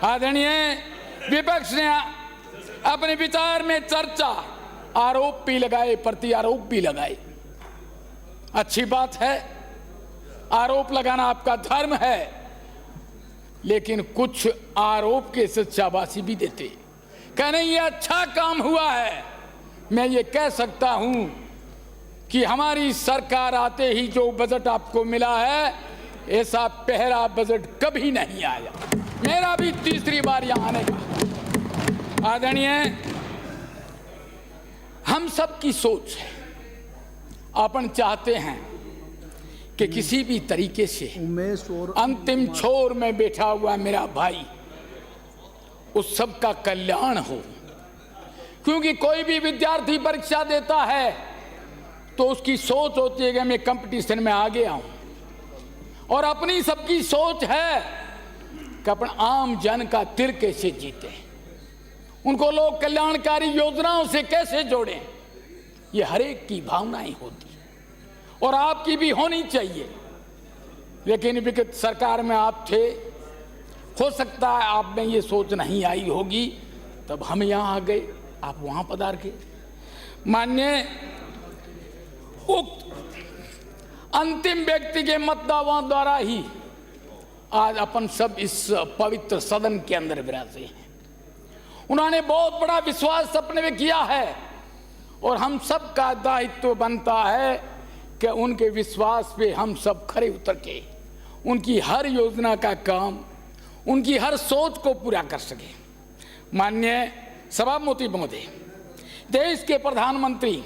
आदरणीय विपक्ष ने अपने विचार में चर्चा, आरोप भी लगाए, प्रति आरोप भी लगाए। अच्छी बात है, आरोप लगाना आपका धर्म है, लेकिन कुछ आरोप के साथ शाबाशी भी देते, कहने ये अच्छा काम हुआ है। मैं ये कह सकता हूं कि हमारी सरकार आते ही जो बजट आपको मिला है, ऐसा पहला बजट कभी नहीं आया। मेरा भी तीसरी बार यहां आने का। आदरणीय, हम सब की सोच है, अपन चाहते हैं कि किसी भी तरीके से अंतिम छोर में बैठा हुआ मेरा भाई, उस सब का कल्याण हो। क्योंकि कोई भी विद्यार्थी परीक्षा देता है तो उसकी सोच होती है कि मैं कंपटीशन में आगे आऊं, और अपनी सबकी सोच है कि अपन आम जन का दिल कैसे जीते, उनको लोग कल्याणकारी योजनाओं से कैसे जोड़ें। ये हर एक की भावनाएं होती और आपकी भी होनी चाहिए। लेकिन विगत सरकार में आप थे, हो सकता है आप में ये सोच नहीं आई होगी, तब हम यहाँ आ गए, आप वहाँ पधार गए। माननीय, उक्त अंतिम व्यक्ति के मतदाताओं द्वारा ही आज अपन सब इस पवित्र सदन के अंदर विराजे हैं। उन्होंने बहुत बड़ा विश्वास अपने में किया है और हम सब का दायित्व बनता है कि उनके विश्वास पे हम सब खरे उतर के उनकी हर योजना का काम, उनकी हर सोच को पूरा कर सके। माननीय सभापति महोदय, देश के प्रधानमंत्री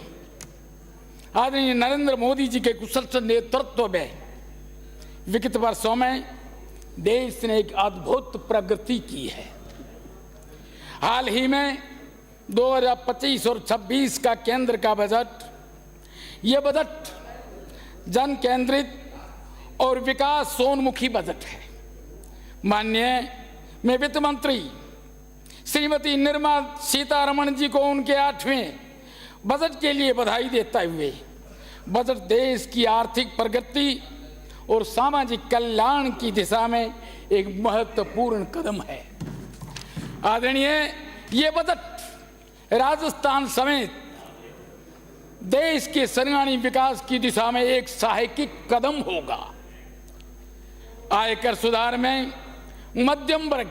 आदरणीय नरेंद्र मोदी जी के कुशल नेतृत्व में विगत वर्षों में देश ने एक अद्भुत प्रगति की है। हाल ही में 2025 और 26 का केंद्र का बजट, ये बजट जन केंद्रित और विकासोन्मुखी बजट है। माननीय, मैं वित्त मंत्री श्रीमती निर्मला सीतारमण जी को उनके 8वें बजट के लिए बधाई देते हुए, बजट देश की आर्थिक प्रगति और सामाजिक कल्याण की दिशा में एक महत्वपूर्ण कदम है। आदरणीय, ये बजट राजस्थान समेत देश के सर्वांगीण विकास की दिशा में एक सहायक कदम होगा। आयकर सुधार में मध्यम वर्ग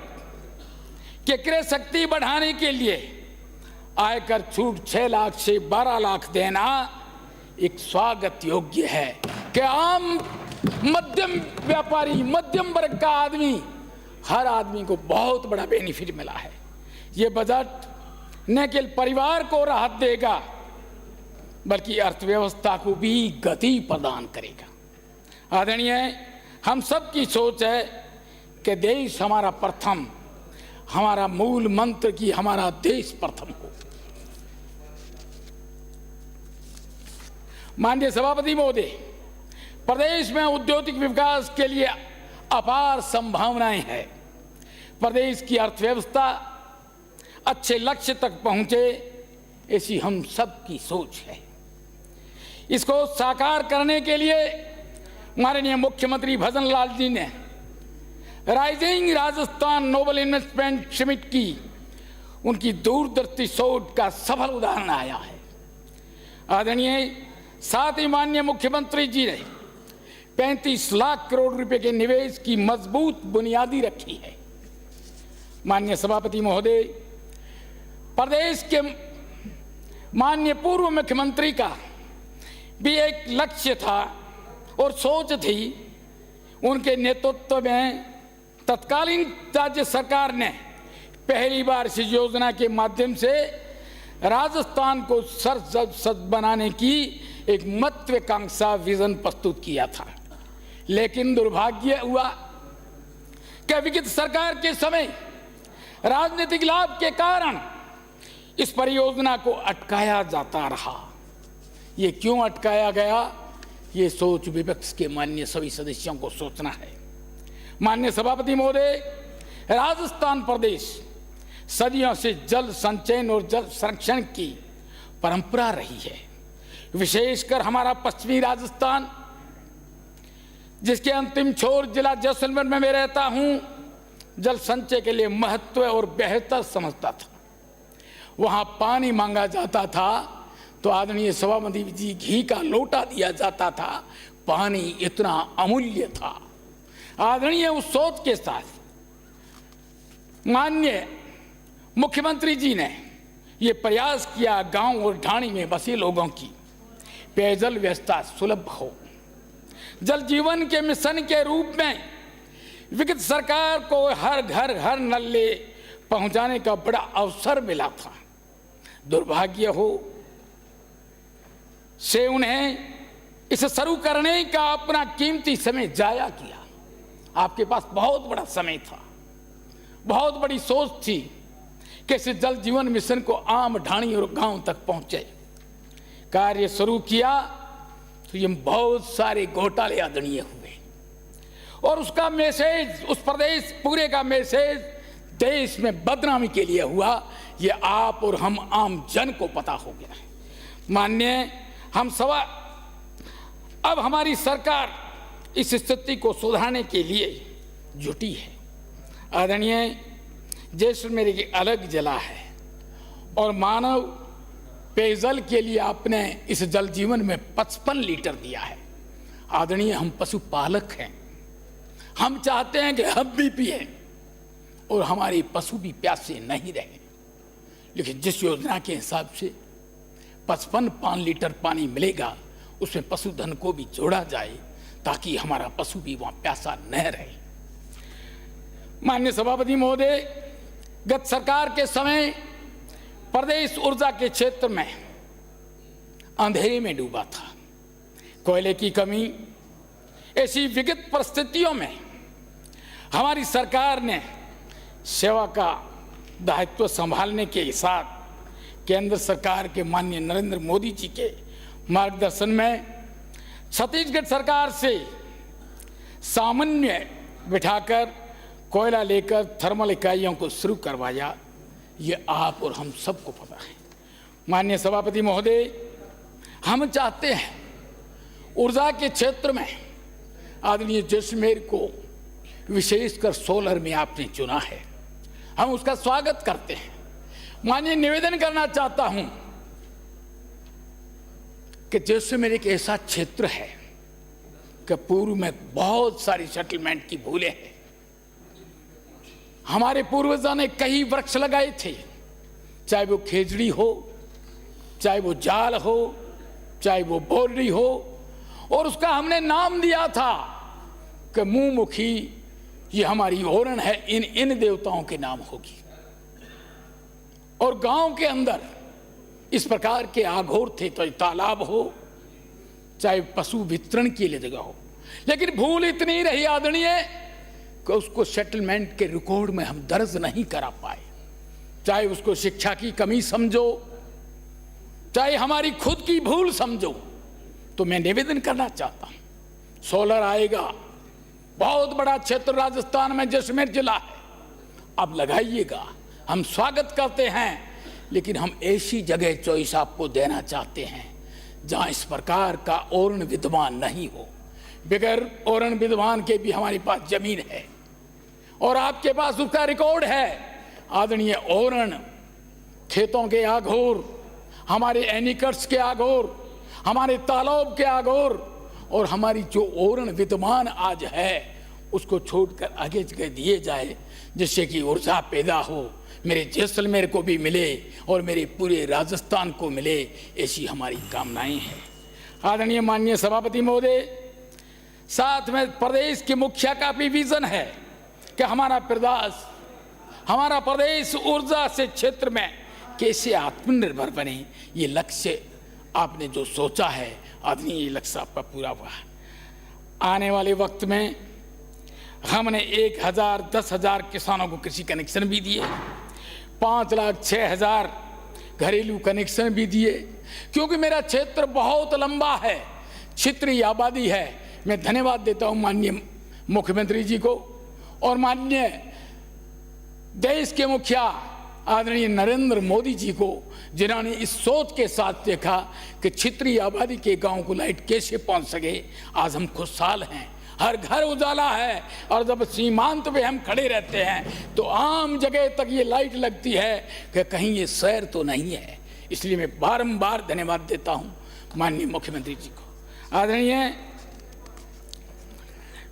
के क्रय शक्ति बढ़ाने के लिए आयकर छूट 6 लाख से 12 लाख देना एक स्वागत योग्य है कि आम मध्यम व्यापारी, मध्यम वर्ग का आदमी, हर आदमी को बहुत बड़ा बेनिफिट मिला है। ये बजट न केवल परिवार को राहत देगा बल्कि अर्थव्यवस्था को भी गति प्रदान करेगा। आदरणीय, हम सब की सोच है कि देश हमारा प्रथम, हमारा मूल मंत्र कि हमारा देश प्रथम हो। माननीय सभापति महोदय, प्रदेश में औद्योगिक विकास के लिए अपार संभावनाएं हैं। प्रदेश की अर्थव्यवस्था अच्छे लक्ष्य तक पहुंचे, ऐसी हम सब की सोच है। इसको साकार करने के लिए माननीय मुख्यमंत्री भजन लाल जी ने rising Rajasthan noble investment summit की उनकी दूरदर्शी सोच का सफल उदाहरण आया है। आदरणीय, साथ ही माननीय मुख्यमंत्री जी ने 35 लाख करोड़ रुपए के निवेश की मजबूत बुनियादी रखी है। माननीय सभापति महोदय, प्रदेश के माननीय पूर्व मुख्यमंत्री का भी एक लक्ष्य था और सोच थी। उनके नेतृत्व में तत्कालीन राज्य सरकार ने पहली बार इस योजना के माध्यम से राजस्थान को सर्वसज्ज बनाने की एक महत्वाकांक्षा विजन प्रस्तुत किया था। लेकिन दुर्भाग्य हुआ कि विगत सरकार के समय राजनीतिक लाभ के कारण इस परियोजना को अटकाया जाता रहा। ये क्यों अटकाया गया, ये सोच विपक्ष के माननीय सभी सदस्यों को सोचना है। माननीय सभापति महोदय, राजस्थान प्रदेश सदियों से जल संचयन और जल संरक्षण की परंपरा रही है। विशेषकर हमारा पश्चिमी राजस्थान, जिसके अंतिम छोर जिला जैसलमेर में मैं रहता हूं, जल संचय के लिए महत्व और बेहतर समझता था। वहां पानी मांगा जाता था तो आदरणीय सभापति जी घी का लोटा दिया जाता था। पानी इतना अमूल्य था। आदरणीय उस सोच के साथ माननीय मुख्यमंत्री जी ने ये प्रयास किया गांव और ढाणी में बसे लोगों की पेयजल व्यवस्था सुलभ हो। जल जीवन के मिशन के रूप में विगत सरकार को हर घर हर नल्ले पहुंचाने का बड़ा अवसर मिला था। दुर्भाग्य हो से उन्हें इसे शुरू करने का अपना कीमती समय जाया किया। आपके पास बहुत बड़ा समय था, बहुत बड़ी सोच थी कि इस जल जीवन मिशन को आम ढाणी और गांव तक पहुंचे। कार्य शुरू किया तो ये बहुत सारे घोटाले आदरणीय हुए और उसका मैसेज, उस प्रदेश पूरे का मैसेज देश में बदनामी के लिए हुआ। ये आप और हम आम जन को पता हो गया है। माननीय हम सवा अब हमारी सरकार इस स्थिति को सुधारने के लिए जुटी है। आदरणीय जैसलमेर एक अलग जिला है और मानव पेयजल के लिए आपने इस जल जीवन में 55 लीटर दिया है। आदरणीय हम पशुपालक हैं, हम चाहते हैं कि हम भी पिए और हमारे पशु भी प्यासे नहीं रहे। लेकिन जिस योजना के हिसाब से 55 लीटर पानी मिलेगा उसमें पशुधन को भी जोड़ा जाए ताकि हमारा पशु भी वहां प्यासा न रहे। माननीय सभापति महोदय, गत सरकार के समय प्रदेश ऊर्जा के क्षेत्र में अंधेरे में डूबा था। कोयले की कमी, ऐसी विकट परिस्थितियों में हमारी सरकार ने सेवा का दायित्व संभालने के साथ केंद्र सरकार के माननीय नरेंद्र मोदी जी के मार्गदर्शन में छत्तीसगढ़ सरकार से सामान्य बिठाकर कोयला लेकर थर्मल इकाइयों को शुरू करवाया। ये आप और हम सबको पता है। माननीय सभापति महोदय, हम चाहते हैं ऊर्जा के क्षेत्र में आदरणीय जैसलमेर को विशेषकर सोलर में आपने चुना है, हम उसका स्वागत करते हैं। माननीय निवेदन करना चाहता हूं कि जैसलमेर एक ऐसा क्षेत्र है कि पूर्व में बहुत सारी सेटलमेंट की भूलें हैं। हमारे पूर्वजों ने कई वृक्ष लगाए थे, चाहे वो खेजड़ी हो, चाहे वो जाल हो, चाहे वो बोरडी हो, और उसका हमने नाम दिया था कि मुंहमुखी ये हमारी ओरण है, इन देवताओं के नाम होगी। और गांव के अंदर इस प्रकार के आघोर थे, तो तालाब हो चाहे पशु वितरण के लिए जगह हो। लेकिन भूल इतनी रही आदरणीय कि उसको सेटलमेंट के रिकॉर्ड में हम दर्ज नहीं करा पाए। चाहे उसको शिक्षा की कमी समझो, चाहे हमारी खुद की भूल समझो, तो मैं निवेदन करना चाहता हूं सोलर आएगा। बहुत बड़ा क्षेत्र राजस्थान में जैसलमेर जिला है, अब लगाइएगा, हम स्वागत करते हैं। लेकिन हम ऐसी जगह चॉइस आपको देना चाहते हैं जहां इस प्रकार का ओरण विद्यमान नहीं हो। बगैर ओरण विद्यमान के भी हमारे पास जमीन है और आपके पास उसका रिकॉर्ड है। आदरणीय ओरण, खेतों के आघोर, हमारे एनिकट्स के आघोर, हमारे तालाब के आघोर और हमारी जो ओरण विद्यमान आज है उसको छोड़कर आगे जगह दिए जाए, जिससे कि ऊर्जा पैदा हो, मेरे जैसलमेर को भी मिले और मेरे पूरे राजस्थान को मिले, ऐसी हमारी कामनाएं हैं। आदरणीय माननीय सभापति महोदय, साथ में प्रदेश के मुखिया का भी विजन है कि हमारा प्रदेश ऊर्जा से क्षेत्र में कैसे आत्मनिर्भर बने। ये लक्ष्य आपने जो सोचा है आदरणीय, ये लक्ष्य आपका पूरा हुआ। आने वाले वक्त में हमने 1000, 10,000 किसानों को कृषि कनेक्शन भी दिए, 5,06,000 घरेलू कनेक्शन भी दिए। क्योंकि मेरा क्षेत्र बहुत लंबा है, क्षेत्रीय आबादी है। मैं धन्यवाद देता हूं माननीय मुख्यमंत्री जी को और माननीय देश के मुखिया आदरणीय नरेंद्र मोदी जी को, जिन्होंने इस सोच के साथ देखा कि क्षेत्रीय आबादी के गांव को लाइट कैसे पहुंच सके। आज हम खुशहाल हैं, हर घर उजाला है, और जब सीमांत पे हम खड़े रहते हैं तो आम जगह तक ये लाइट लगती है कि कहीं ये शहर तो नहीं है। इसलिए मैं बारंबार धन्यवाद देता हूं माननीय मुख्यमंत्री जी को। आदरणीय,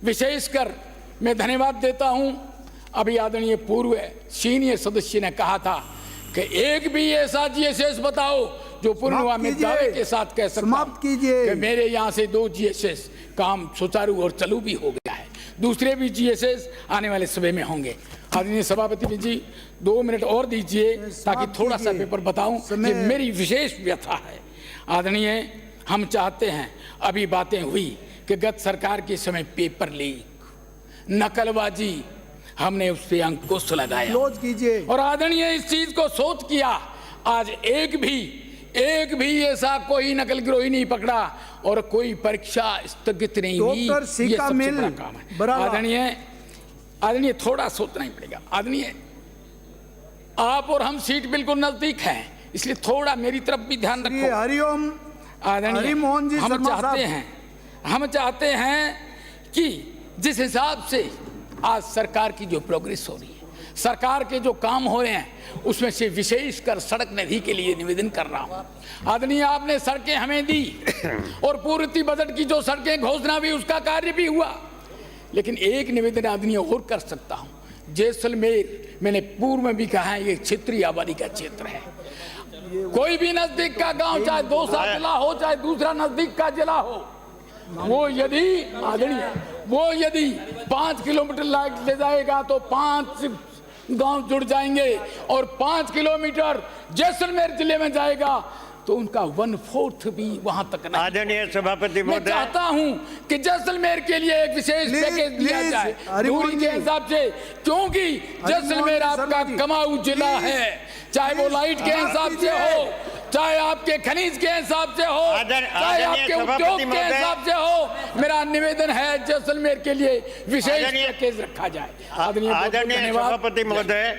विशेषकर मैं धन्यवाद देता हूं, अभी आदरणीय पूर्व सीनियर सदस्य ने कहा था कि एक भी ऐसा जीएसएस बताओ जो पूर्णिमा में दावे के साथ कह सकता कि मेरे यहाँ से 2 जीएसएस काम सुचारू और चालू भी हो गया है, दूसरे भी जीएसएस आने वाले समय में होंगे। आदरणीय सभापति जी 2 मिनट और दीजिए ताकि थोड़ा सा पेपर बताऊं, ये मेरी विशेष व्यथा है। आदरणीय, हम चाहते हैं, अभी बातें हुई कि गत सरकार के समय पेपर लीक, नकलबाजी, हमने उस पर अंकुश लगाया और आदरणीय इस चीज को सोच किया। आज एक भी ऐसा कोई नकल गिरोही नहीं पकड़ा और कोई परीक्षा स्थगित नहीं हुई। ये सबसे बड़ा काम है। आदरणीय थोड़ा सोचना ही पड़ेगा। आदरणीय, आप और हम सीट बिल्कुल नजदीक हैं, इसलिए थोड़ा मेरी तरफ भी ध्यान रखो। हरिओम। आदरणीय, हम चाहते हैं कि जिस हिसाब से आज सरकार की जो प्रोग्रेस हो रही है, सरकार के जो काम हो रहे हैं, उसमें से विशेषकर सड़क निधि के लिए निवेदन कर रहा हूं। आदरणीय, आपने सड़कें हमें दी और पूर्ति बजट की जो सड़कें घोषणा भी, उसका कार्य भी हुआ, लेकिन एक निवेदन आदरणीय और कर सकता हूं। जैसलमेर, मैंने पूर्व में भी कहा है, ये क्षेत्रीय आबादी का क्षेत्र है। कोई भी नजदीक का गांव, चाहे 2 जिला हो चाहे दूसरा नजदीक का जिला हो, वो यदि 5 किलोमीटर लाइट ले जाएगा तो 5 गांव जुड़ जाएंगे, और 5 किलोमीटर जैसलमेर जिले में जाएगा तो उनका 1/4 भी वहां तक नहीं। आदरणीय सभापति महोदय, मैं चाहता हूं कि जैसलमेर के लिए एक विशेष पैकेज दिया जाए दूरी के हिसाब से, क्योंकि जैसलमेर आपका कमाऊ जिला है, चाहे वो लाइट के हिसाब से हो, चाहे आपके खनिज के हिसाब से हो, चाहे आपके उद्योग के हिसाब से हो। मेरा निवेदन है जैसलमेर के लिए विशेष पैकेज रखा जाए। आदरणीय सभापति महोदय,